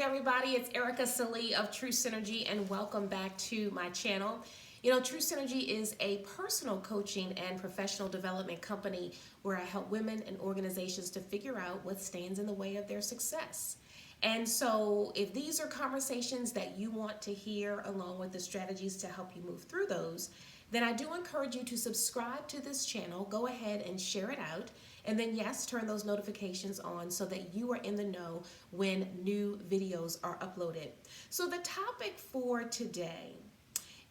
everybody, it's Ericka Sallee of True Synergy, and welcome back to my channel. True Synergy is a personal coaching and professional development company where I help women and organizations to figure out what stands in the way of their success. And so if these are conversations that you want to hear along with the strategies to help you move through those, then I do encourage you to subscribe to this channel. Go ahead and share it out. And then yes, turn those notifications on so that you are in the know when new videos are uploaded. So the topic for today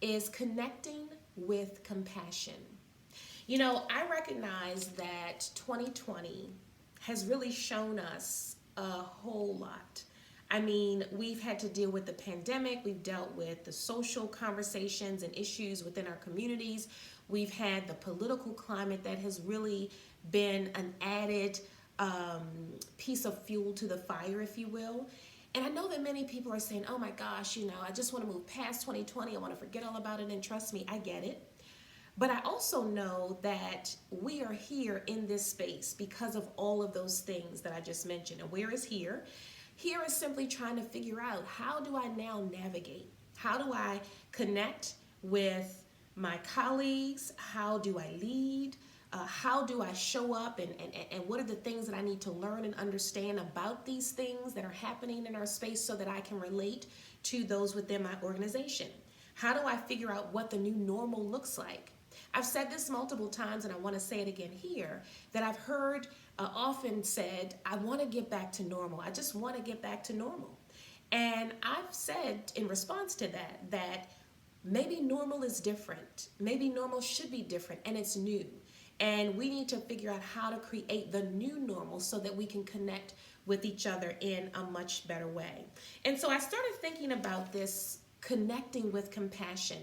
is connecting with compassion. I recognize that 2020 has really shown us a whole lot. I mean, we've had to deal with the pandemic. We've dealt with the social conversations and issues within our communities. We've had the political climate that has really been an added piece of fuel to the fire, if you will. And I know that many people are saying, oh my gosh, I just want to move past 2020. I want to forget all about it. And trust me, I get it. But I also know that we are here in this space because of all of those things that I just mentioned. And where is here? Here is simply trying to figure out, how do I now navigate? How do I connect with my colleagues? How do I lead? How do I show up? And what are the things that I need to learn and understand about these things that are happening in our space so that I can relate to those within my organization? How do I figure out what the new normal looks like? I've said this multiple times, and I want to say it again here, that I've heard often said, I want to get back to normal. I just want to get back to normal. And I've said in response to that maybe normal is different. Maybe normal should be different, and it's new. And we need to figure out how to create the new normal so that we can connect with each other in a much better way. And so I started thinking about this connecting with compassion.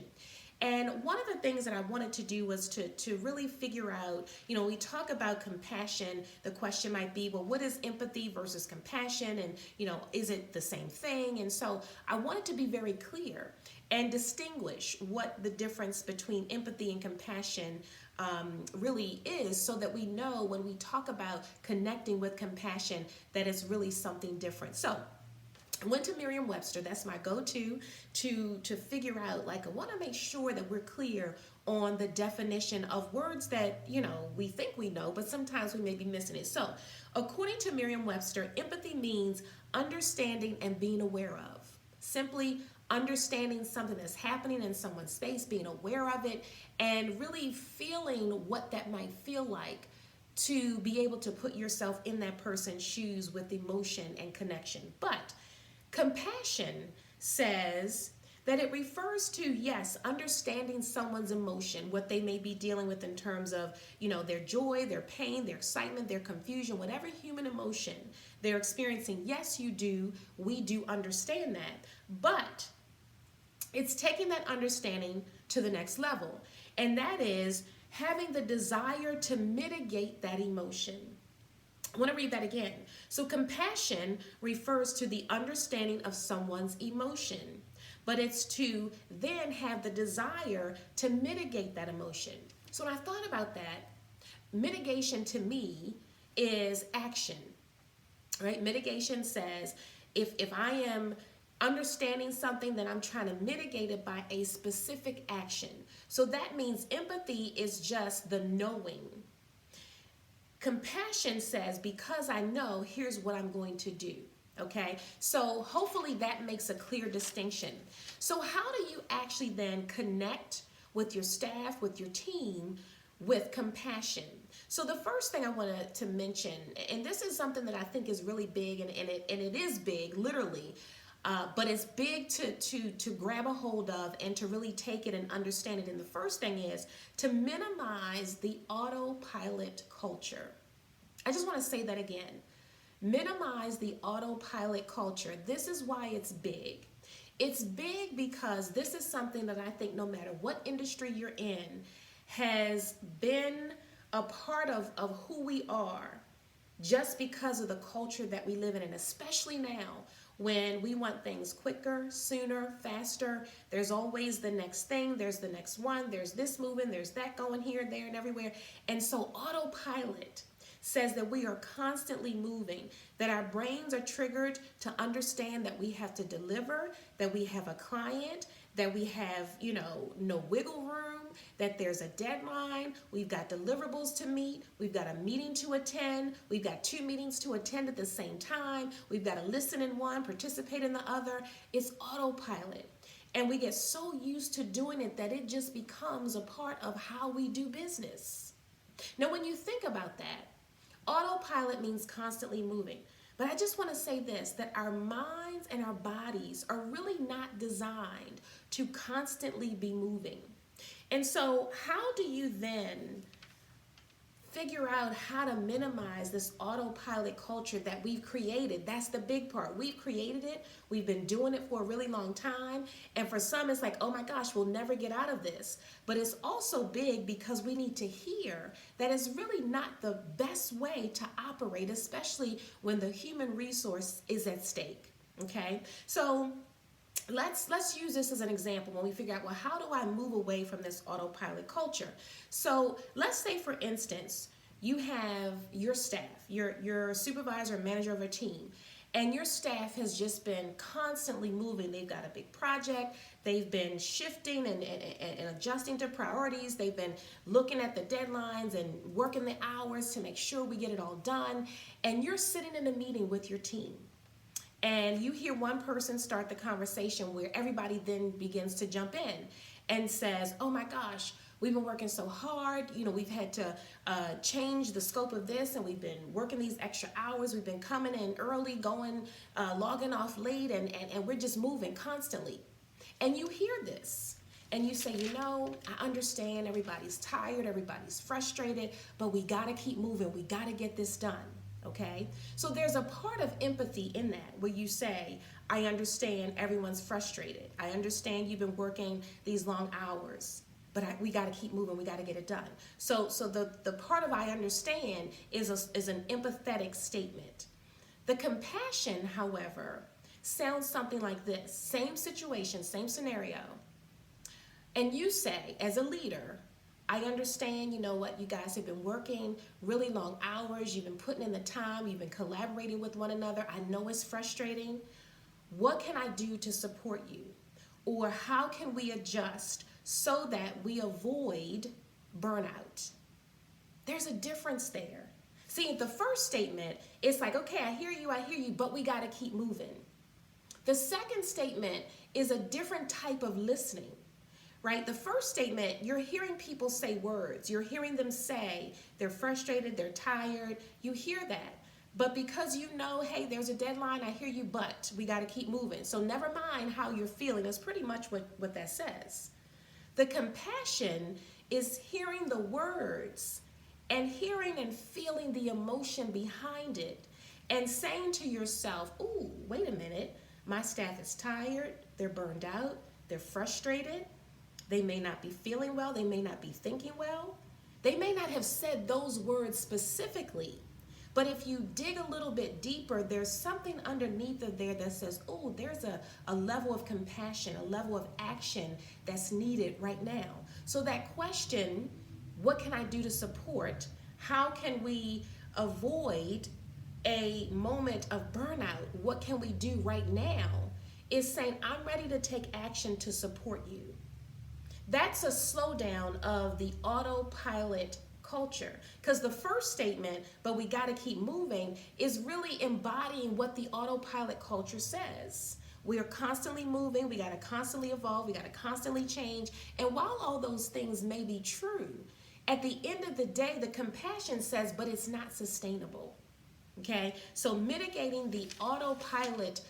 And one of the things that I wanted to do was to really figure out, we talk about compassion. The question might be, well, what is empathy versus compassion? And, is it the same thing? And so I wanted to be very clear and distinguish what the difference between empathy and compassion really is, so that we know when we talk about connecting with compassion that it's really something different. So I went to Merriam-Webster. That's my go-to to figure out, I want to make sure that we're clear on the definition of words that, we think we know, but sometimes we may be missing it. So according to Merriam-Webster, empathy means understanding and being aware of. Simply understanding something that's happening in someone's space, being aware of it, and really feeling what that might feel like to be able to put yourself in that person's shoes with emotion and connection. But compassion says that it refers to, yes, understanding someone's emotion, what they may be dealing with in terms of, their joy, their pain, their excitement, their confusion, whatever human emotion they're experiencing. Yes, we do understand that. But it's taking that understanding to the next level. And that is having the desire to mitigate that emotion. I want to read that again. So compassion refers to the understanding of someone's emotion, but it's to then have the desire to mitigate that emotion. So when I thought about that, mitigation to me is action, right? Mitigation says if I am understanding something, then I'm trying to mitigate it by a specific action. So that means empathy is just the knowing. Compassion says, because I know, here's what I'm going to do. Okay, so hopefully that makes a clear distinction. So how do you actually then connect with your staff, with your team, with compassion? So the first thing I wanted to mention, and this is something that I think is really big, and it is big, literally, but it's big to grab a hold of and to really take it and understand it. And the first thing is to minimize the autopilot culture. I just want to say that again. Minimize the autopilot culture. This is why it's big. It's big because this is something that I think no matter what industry you're in has been a part of who we are, just because of the culture that we live in, and especially now when we want things quicker, sooner, faster. There's always the next thing. There's the next one. There's this moving. There's that going here, there, and everywhere. And so autopilot says that we are constantly moving, that our brains are triggered to understand that we have to deliver, that we have a client, that we have, no wiggle room, that there's a deadline, we've got deliverables to meet, we've got a meeting to attend, we've got 2 meetings to attend at the same time, we've got to listen in one, participate in the other. It's autopilot. And we get so used to doing it that it just becomes a part of how we do business. Now, when you think about that, autopilot means constantly moving. But I just want to say this, that our minds and our bodies are really not designed to constantly be moving. And so how do you then figure out how to minimize this autopilot culture that we've created? That's the big part. We've created it. We've been doing it for a really long time. And for some, it's like, oh my gosh, we'll never get out of this. But it's also big because we need to hear that it's really not the best way to operate, especially when the human resource is at stake. Okay? So let's use this as an example when we figure out, well, how do I move away from this autopilot culture? So let's say, for instance, you have your staff, your supervisor or manager of a team, and your staff has just been constantly moving. They've got a big project. They've been shifting and adjusting to priorities. They've been looking at the deadlines and working the hours to make sure we get it all done. And you're sitting in a meeting with your team. And you hear one person start the conversation where everybody then begins to jump in and says, oh my gosh, we've been working so hard. We've had to change the scope of this, and we've been working these extra hours. We've been coming in early, logging off late, and we're just moving constantly. And you hear this and you say, I understand everybody's tired, everybody's frustrated, but we got to keep moving. We got to get this done. Okay, so there's a part of empathy in that where you say, I understand everyone's frustrated. I understand you've been working these long hours, but we got to keep moving. We got to get it done. So the part of I understand is an empathetic statement. The compassion, however, sounds something like this. Same situation, same scenario. And you say, as a leader, I understand, you guys have been working really long hours. You've been putting in the time. You've been collaborating with one another. I know it's frustrating. What can I do to support you? Or how can we adjust so that we avoid burnout? There's a difference there. See, the first statement, it's like, okay, I hear you, but we got to keep moving. The second statement is a different type of listening. Right? The first statement, you're hearing people say words. You're hearing them say they're frustrated, they're tired. You hear that. But because hey, there's a deadline, I hear you, but we got to keep moving. So never mind how you're feeling. That's pretty much what that says. The compassion is hearing the words and hearing and feeling the emotion behind it and saying to yourself, ooh, wait a minute. My staff is tired. They're burned out. They're frustrated. They may not be feeling well. They may not be thinking well. They may not have said those words specifically. But if you dig a little bit deeper, there's something underneath of there that says, oh, there's a level of compassion, a level of action that's needed right now. So that question, what can I do to support? How can we avoid a moment of burnout? What can we do right now? Is saying, I'm ready to take action to support you. That's a slowdown of the autopilot culture. Because the first statement, but we got to keep moving, is really embodying what the autopilot culture says. We are constantly moving. We got to constantly evolve. We got to constantly change. And while all those things may be true, at the end of the day, the compassion says, but it's not sustainable. Okay? So mitigating the autopilot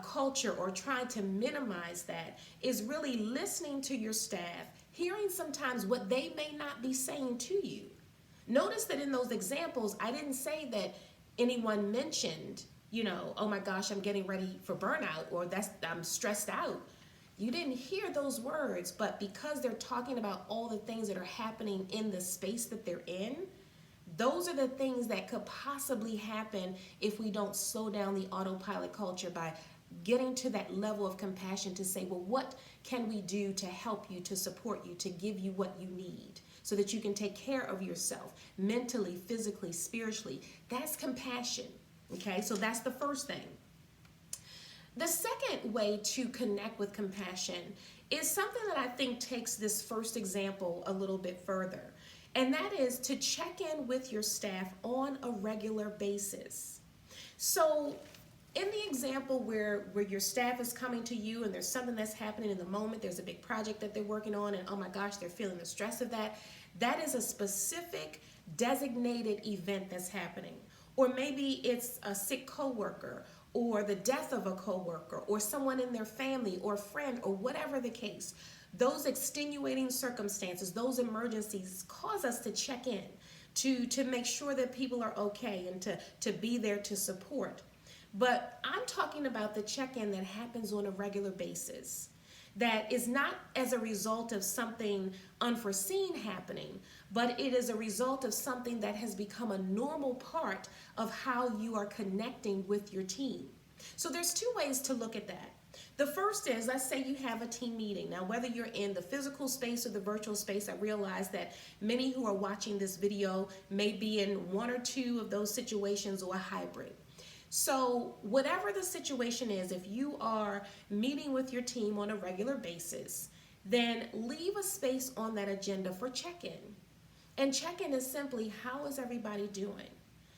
culture or trying to minimize that is really listening to your staff, hearing sometimes what they may not be saying to you. Notice that in those examples, I didn't say that anyone mentioned, oh my gosh, I'm getting ready for burnout, or I'm stressed out. You didn't hear those words, but because they're talking about all the things that are happening in the space that they're in, those are the things that could possibly happen if we don't slow down the autopilot culture by getting to that level of compassion to say, well, what can we do to help you, to support you, to give you what you need? so that you can take care of yourself mentally, physically, spiritually. That's compassion. Okay, so that's the first thing. The second way to connect with compassion is something that I think takes this first example a little bit further, and that is to check in with your staff on a regular basis. So in the example where your staff is coming to you and there's something that's happening in the moment, there's a big project that they're working on, and oh my gosh, they're feeling the stress of that. That is a specific designated event that's happening. Or maybe it's a sick coworker, or the death of a coworker, or someone in their family or friend, or whatever the case. Those extenuating circumstances, those emergencies cause us to check in, to make sure that people are okay, and to be there to support. But I'm talking about the check-in that happens on a regular basis, that is not as a result of something unforeseen happening, but it is a result of something that has become a normal part of how you are connecting with your team. So there's two ways to look at that. The first is, let's say you have a team meeting. Now, whether you're in the physical space or the virtual space, I realize that many who are watching this video may be in one or two of those situations or a hybrid. So whatever the situation is, if you are meeting with your team on a regular basis, then leave a space on that agenda for check-in. And check-in is simply, how is everybody doing?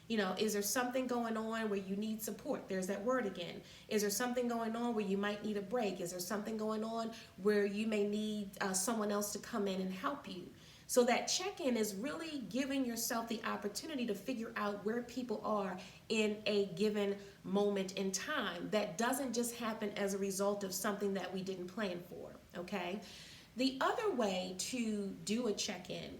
You know, is there something going on where you need support? There's that word again. Is there something going on where you might need a break? Is there something going on where you may need someone else to come in and help you? So that check-in is really giving yourself the opportunity to figure out where people are in a given moment in time. That doesn't just happen as a result of something that we didn't plan for, okay? The other way to do a check-in,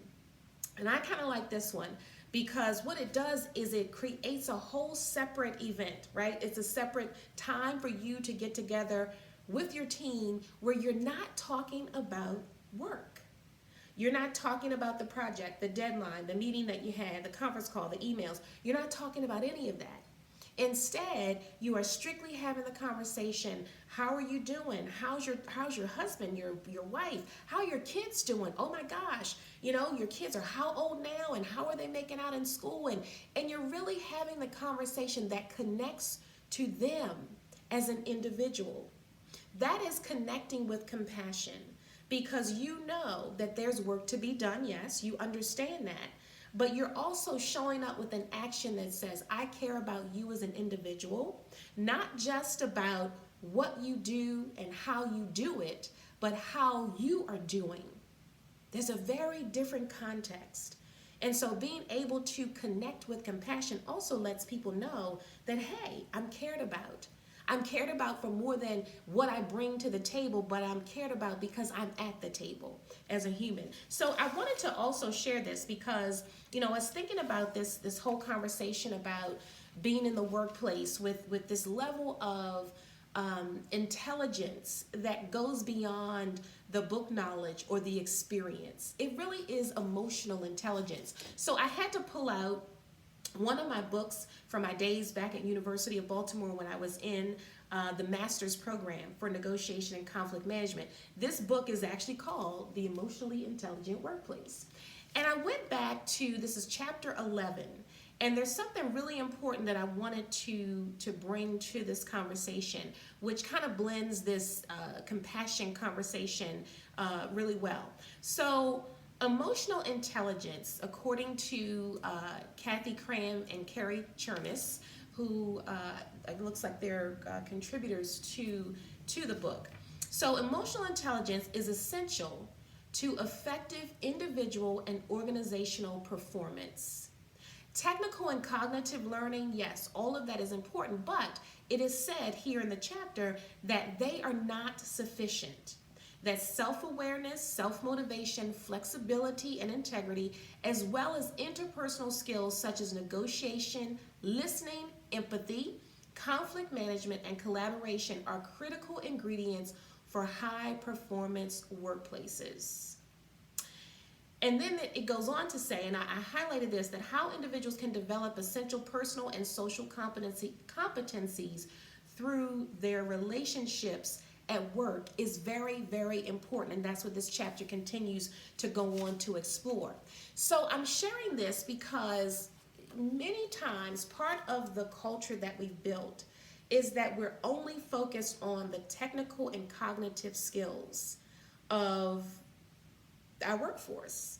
and I kind of like this one, because what it does is it creates a whole separate event, right? It's a separate time for you to get together with your team where you're not talking about work. You're not talking about the project, the deadline, the meeting that you had, the conference call, the emails. You're not talking about any of that. Instead, you are strictly having the conversation. How are you doing? How's your husband, your wife? How are your kids doing? Oh my gosh, you know, your kids are how old now, and how are they making out in school? And you're really having the conversation that connects to them as an individual. That is connecting with compassion, because you know that there's work to be done. Yes, you understand that. But you're also showing up with an action that says, I care about you as an individual, not just about what you do and how you do it, but how you are doing. There's a very different context. And so being able to connect with compassion also lets people know that, hey, I'm cared about. I'm cared about for more than what I bring to the table, but I'm cared about because I'm at the table as a human. So I wanted to also share this because, you know, I was thinking about this whole conversation about being in the workplace with this level of intelligence that goes beyond the book knowledge or the experience. It really is emotional intelligence. So I had to pull out one of my books from my days back at University of Baltimore when I was in the master's program for negotiation and conflict management. This book is actually called The Emotionally Intelligent Workplace. And I went back to, this is chapter 11, and there's something really important that I wanted to bring to this conversation, which kind of blends this compassion conversation really well. So emotional intelligence, according to Kathy Cram and Carrie Chernis, who it looks like they're contributors to the book. So emotional intelligence is essential to effective individual and organizational performance. Technical and cognitive learning, yes, all of that is important, but it is said here in the chapter that they are not sufficient. That self-awareness, self-motivation, flexibility, and integrity, as well as interpersonal skills such as negotiation, listening, empathy, conflict management, and collaboration are critical ingredients for high-performance workplaces. And then it goes on to say, and I highlighted this, that how individuals can develop essential personal and social competencies through their relationships at work is very, very important. And that's what this chapter continues to go on to explore. So I'm sharing this because many times part of the culture that we've built is that we're only focused on the technical and cognitive skills of our workforce.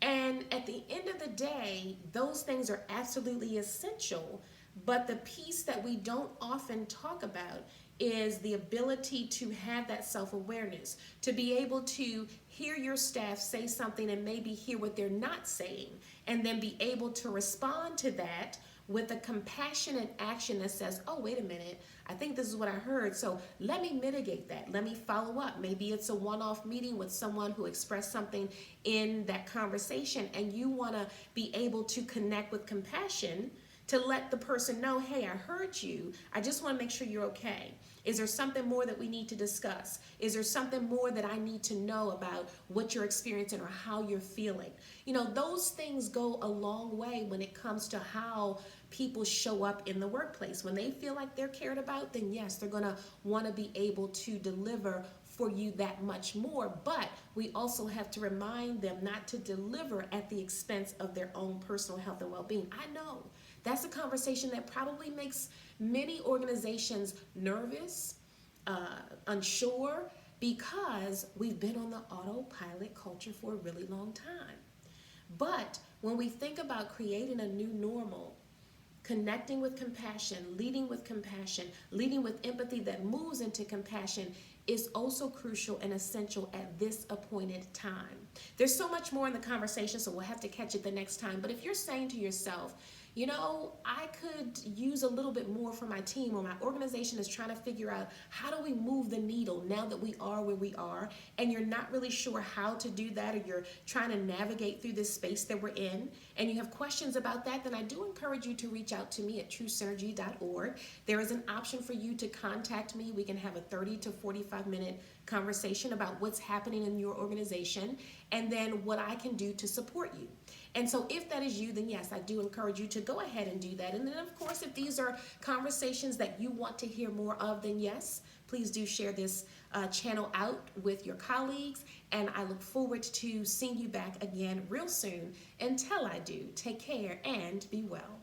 And at the end of the day, those things are absolutely essential. But the piece that we don't often talk about is the ability to have that self awareness, to be able to hear your staff say something and maybe hear what they're not saying, and then be able to respond to that with a compassionate action that says, oh, wait a minute, I think this is what I heard, so let me mitigate that. Let me follow up. Maybe it's a one-off meeting with someone who expressed something in that conversation, and you want to be able to connect with compassion to let the person know, hey, I heard you. I just want to make sure you're okay. Is there something more that we need to discuss? Is there something more that I need to know about what you're experiencing or how you're feeling? You know, those things go a long way when it comes to how people show up in the workplace. When they feel like they're cared about, then yes, they're going to want to be able to deliver for you that much more. But we also have to remind them not to deliver at the expense of their own personal health and well-being. I know that's a conversation that probably makes many organizations nervous, unsure, because we've been on the autopilot culture for a really long time. But when we think about creating a new normal, connecting with compassion, leading with empathy that moves into compassion is also crucial and essential at this appointed time. There's so much more in the conversation, so we'll have to catch it the next time. But if you're saying to yourself, you know, I could use a little bit more for my team, or my organization is trying to figure out how do we move the needle now that we are where we are, and you're not really sure how to do that, or you're trying to navigate through this space that we're in, and you have questions about that, then I do encourage you to reach out to me at truesynergy.org. There is an option for you to contact me. We can have a 30 to 45-minute conversation about what's happening in your organization and then what I can do to support you. And so if that is you, then yes, I do encourage you to go ahead and do that. And then of course, if these are conversations that you want to hear more of, then yes, please do share this channel out with your colleagues. And I look forward to seeing you back again real soon. Until I do, take care and be well.